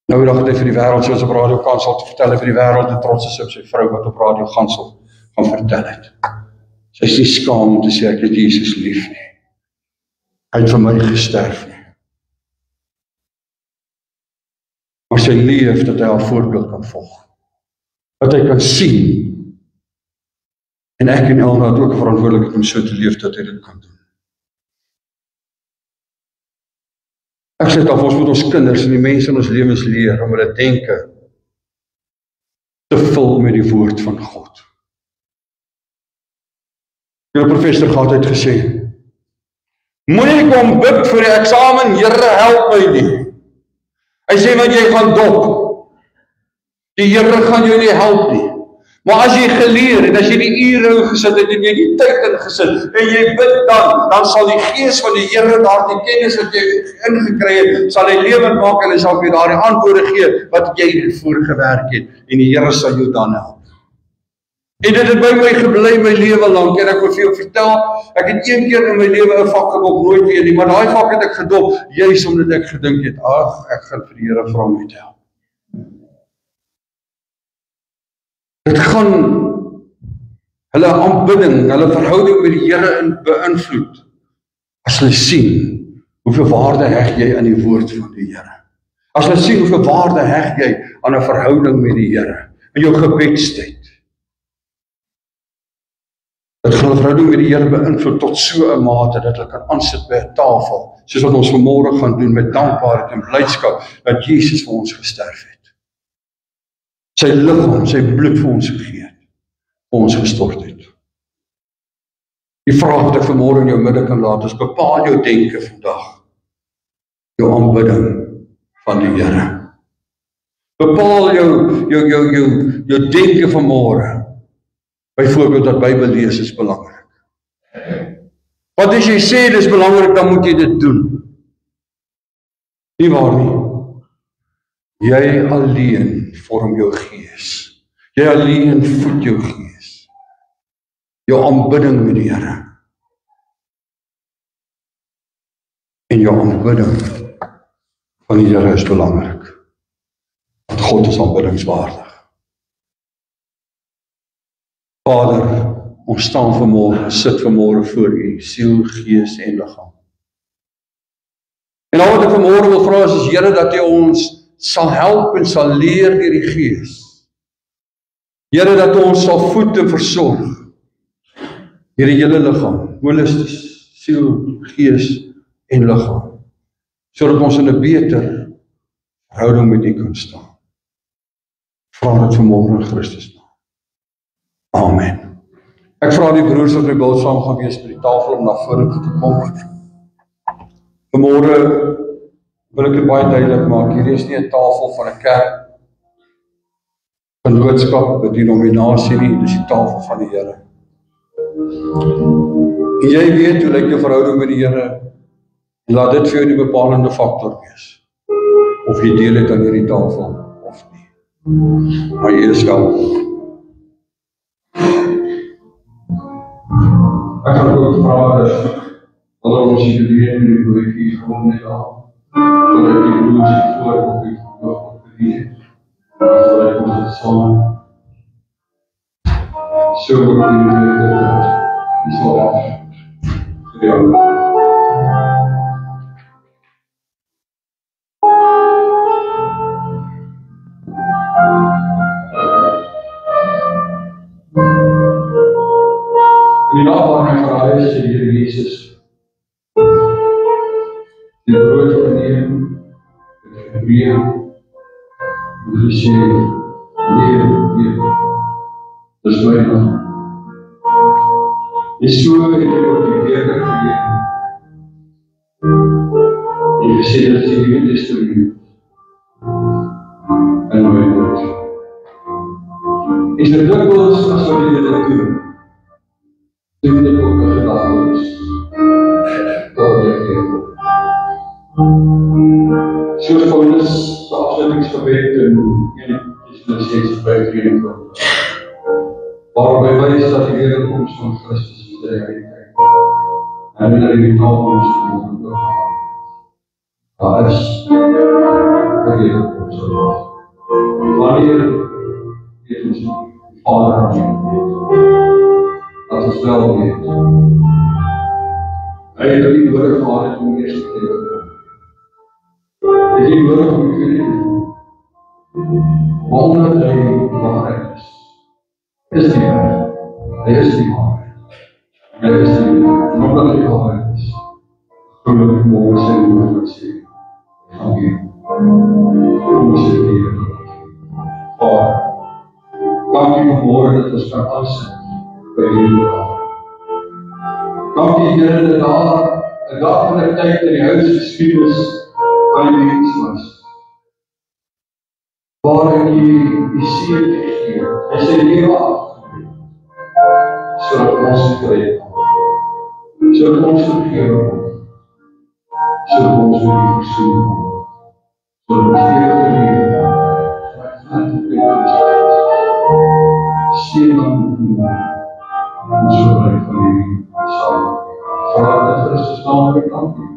S2: Nou die dag het hy vir die wêreld, soos op Radio Kansel, te vertel vir die wêreld, en trots is op sy vrou, wat op Radio Kansel gaan vertel het. Sy is nie skaam om te sê, ek het Jesus lief nie. Hy het vir my gesterf nie. Maar sy leef, dat hy haar voorbeeld kan volg. Dat hy kan sien. En ek en Elna het ook verantwoordelikheid om so te leef, dat hy dit kan doen. Ek sê dat ons moet ons kinders en die mense in ons lewens leer, om hulle denke te vul met die woord van God. Die professor gehad het gesê, moenie kom bid vir die eksamen, Here help my nie. Hy sê, want jy gaan dop. Die Here gaan jou nie help nie. Maar as jy geleer, en as jy die ure ingesit het, en jy die tyd ingesit, en jy bid dan sal die gees van die Here daardie kennis wat jy ingekry het, sal hy lewend maak, en hy sal vir daardie antwoorde gee, wat jy voorgewerk het, en die Here sal jou dan help. En dit het by my gebly my lewe lank, en ek wil vir jou vertel, ek het een keer in my lewe 'n vak gedop, nooit weer nie, maar daai vak het ek gedop, juis omdat ek gedink het, ek gaan vir die Here vra om my te help. Dit gaan hulle aanbidding, hulle verhouding met die Here beïnvloed, as hulle sien, hoeveel waarde heg jy aan die woord van die Here. As hulle sien, hoeveel waarde heg jy aan 'n verhouding met die Here, in jou gebedstyd. Dit gaan 'n verhouding met die Here beïnvloed tot so 'n mate, dat hulle kan aansit by 'n tafel, soos wat ons vanmôre gaan doen, met dankbaarheid en blydskap, dat Jesus vir ons gesterf het. Sy liggaam, sy bloed vir ons gegee het, vir ons gestort het. Die vraag wat ek vanmôre in jou midde kan laat, is bepaal jou denke vandag, jou aanbidding van die Here. Bepaal jou denke vanmôre. Byvoorbeeld dat Bybel lees is belangrik. Wat as jy sê dis belangrik, dan moet jy dit doen. Nie waar nie. Jy alleen vorm jou gees. Jy alleen voed jou gees. Jou aanbidding met die Here. En jou aanbidding van die Here is belangrik. Want God is aanbiddingswaardig. Vader, ons staan vanmôre, sit vanmôre voor U, siel, gees en liggaam. En al wat ek vanmôre wil vra is, Here, dat U ons sal help en sal leer deur die Gees. Here, dat U ons sal voed en versorg. hierdie hele liggaam, holisties, siel, gees en liggaam, sodat ons in 'n beter verhouding met U kan staan. Vra dit vanmôre in Christus naam. Amen. Ek vra die broers wat my wil saam gaan wees by die tafel om na vore toe te kom. Vanmôre wil ek dit baie duidelik maak, hierdie is nie 'n tafel van 'n kerk, 'n vennootskap, 'n denominasie nie, dis die tafel van die Here. En jy weet hoe lyk jou verhouding met die Here, en laat dit vir jou die bepalende faktor wees, of jy deel het aan hierdie tafel of nie. Maar jy is welkom. Ek gaan ook vra dat hulle ons die bediening in die broodjie gewoon net al, totdat die broodjie voor op die verhoog bediening, totdat ons het saam, so ook die bediening, die sal af, gedeeld. In die naam van my verhaal is die Here Jesus die brood geneem, het gebreek, en gesê, leer, dis my naam. En so het hy op die beker geneem, en gesê, dit is die Nuwe Testament, en my woord. En so dikwels as wat jy dit doen, doen dit ook 'n gedagte is, tot jy gee. Soos Paulus se afsluitingsgebed in 1 Tessalonisense 5:23, waarop hy wys dat die wederkoms van Christus is die realiteit. En dat hy die taal van ons vermogen oorgaan. Daar is die wederkoms van ons. Wanneer weet ons die Vader aan dat ons wel weet. Hy het die nodig gehad het om eerst te geven. Het die nodig om te geven. Maar omdat hy waarheid is die waarheid. Hy is die waarheid. Hy is die waarheid. En omdat hy waarheid is, gelukkig mogen sy woord wat sê, gaan weer. Kom ons het weer. Vader, dankie vanmorgen dat ons kan aansit by die dag. Dankie Here dat daar 'n dag van 'n tyd in die huisgeskiedenis van die mens was. Waarin die seun gegee het. Hy sy lewe afgegee. Sodat ons gered word. Sodat ons vergewe word. Sodat ons weer die versoening word. Sodat ons ewige lewe seën aan en so bly van die saam. Vra dat Christus naam weer dankie.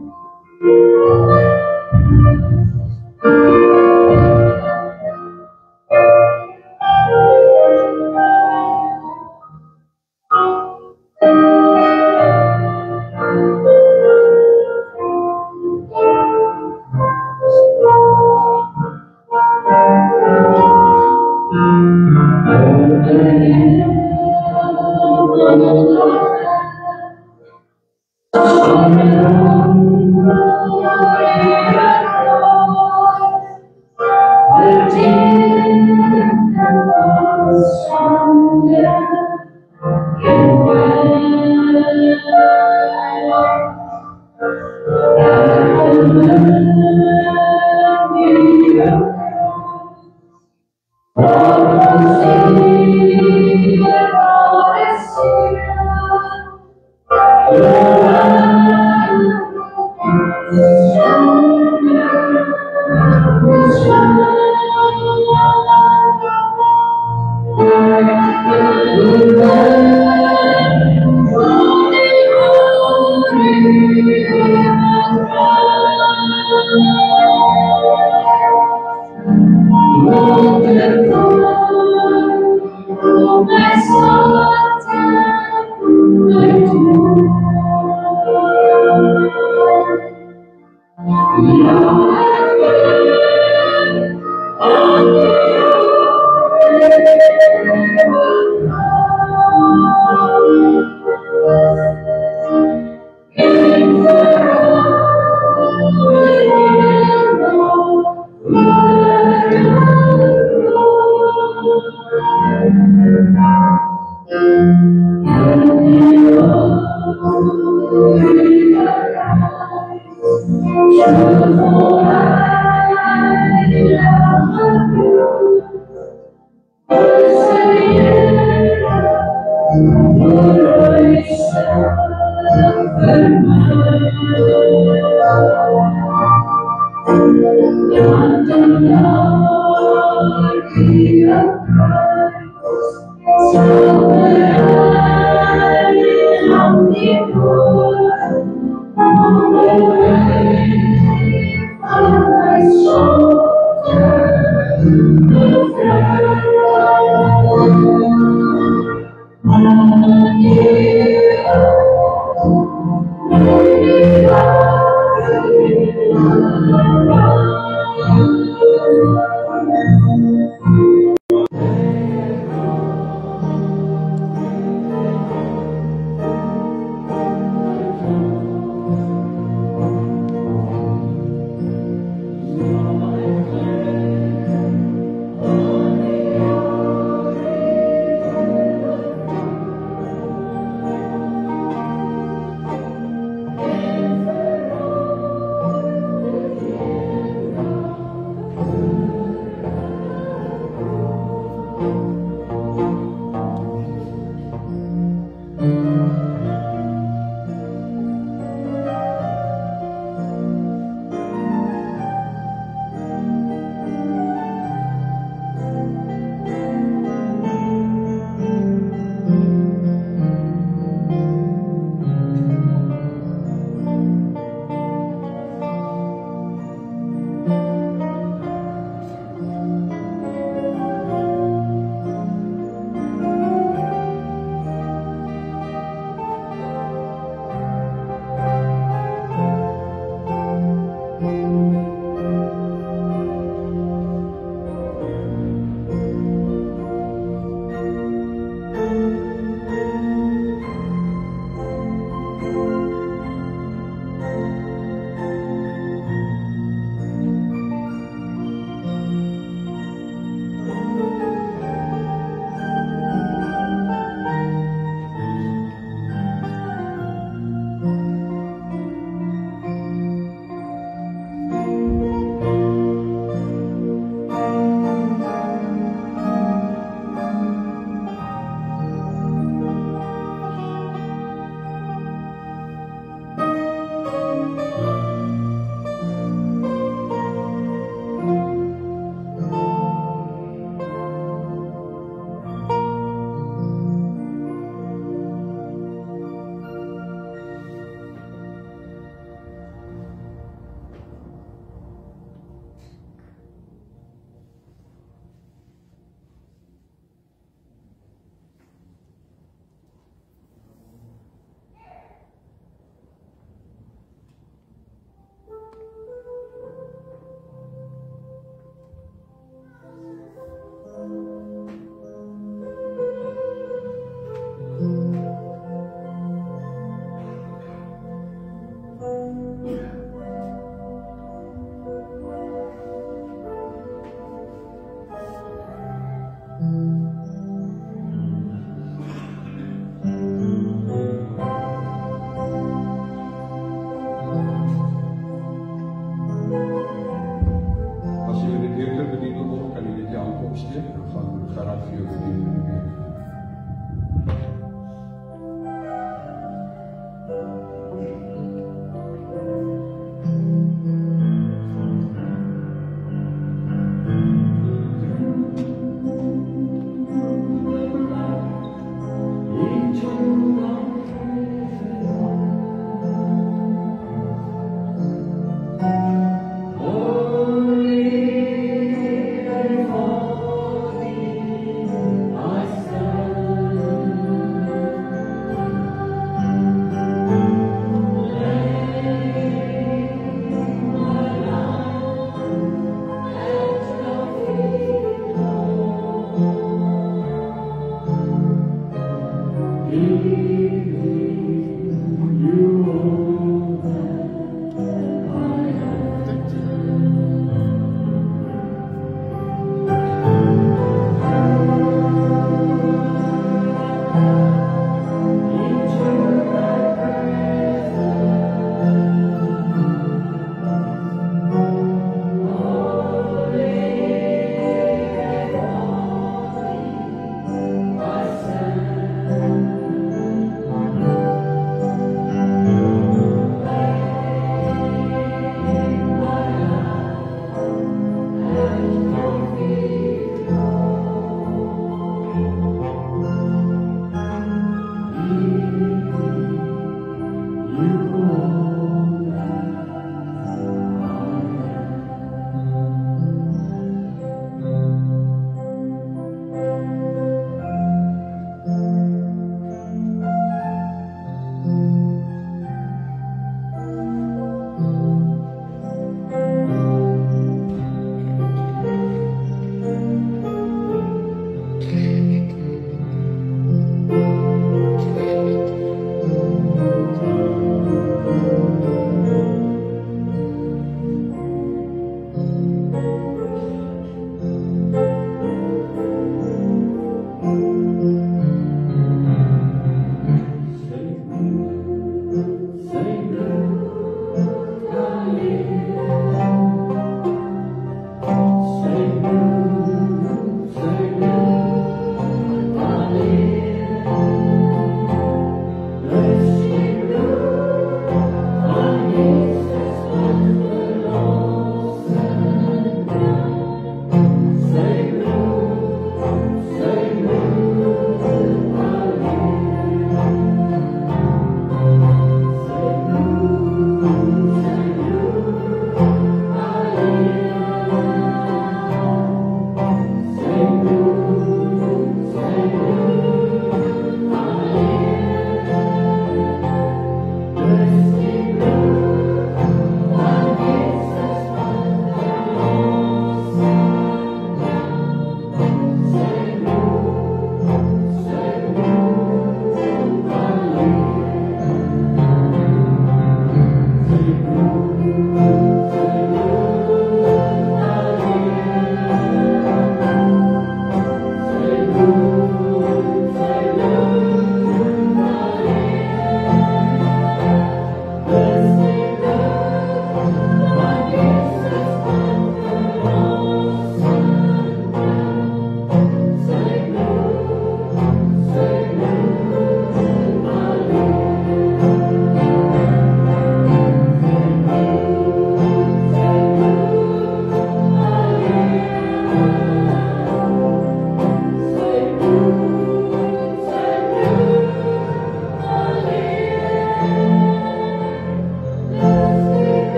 S4: I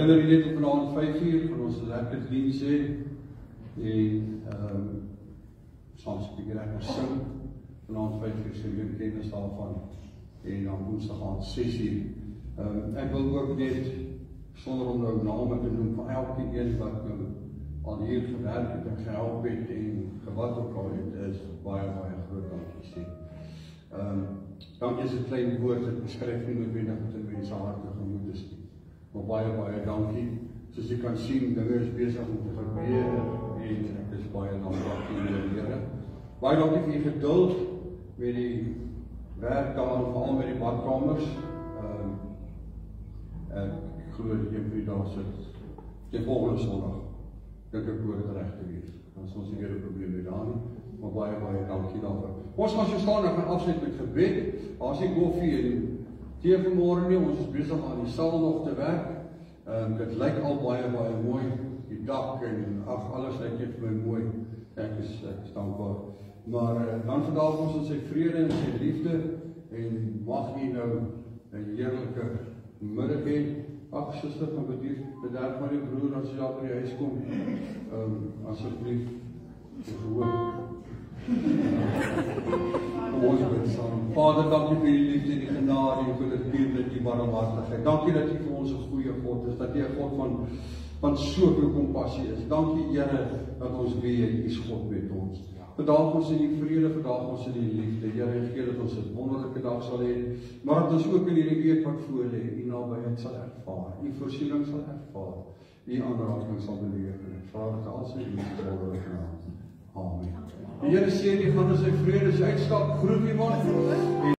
S2: herinner jy net op vanaand 5:00 van ons lekker diens hê. Soms bietjie lekker sing. Vanaand 5:00 sê jy kennis daarvan. En dan woensdag aand 6:00. Ek wil ook net sonder om nou name te noem van elke een wat al hier gewerk het en gehelp het en wat ook al het, is baie groot dankie sê. Dankie is 'n klein woord, dit beskryf nie noodwendig wat in mense harte gemoed is nie. Maar baie dankie. Soos jy kan sien, dinge is besig om te gebeur en ek is baie dankbaar vir die Here. Baie dankie vir die geduld met die werk daar, veral met die badkamers. Ek glo dat een van die dae sit die volgende Sondag dink ek hoor dit reg te wees. Dan is ons nie weer 'n probleem met daar nie. Maar baie dankie daarvoor. Ons gaan so staan en gaan afsluit met gebed. Daar's nie koffie en tee vanmôre nie. Ons is besig aan die saal nog te werk. Dit lyk al baie mooi. Die dak en alles lyk net vir my mooi. Ek is dankbaar. Maar dan vandag ons in sy vrede en sy liefde en mag nie nou 'n heerlike middag hê. Ag, suster, van bederf maar die broer as jy daar by die huis kom. Asseblief, gehoor. Ons bid saam. Vader, dankie vir die liefde en die genade en vir die barmhartigheid. Dankie dat jy vir ons 'n goeie God is, dat jy 'n God van soveel kompassie is. Dankie, Here, dat ons weet, U is God met ons. Vandag ons in die vrede, vandag ons in die liefde. Here, gee dat ons 'n wonderlike dag sal hê, maar dat ons ook in hierdie week wat voor lê, U nabyheid sal ervaar, U voorsiening sal ervaar, U aanraking sal beleef. En ek vra dit alles in Jesus wonderlike naam. Amen. Die Here seën u van sy vrede, sy uitstap, groet iemand.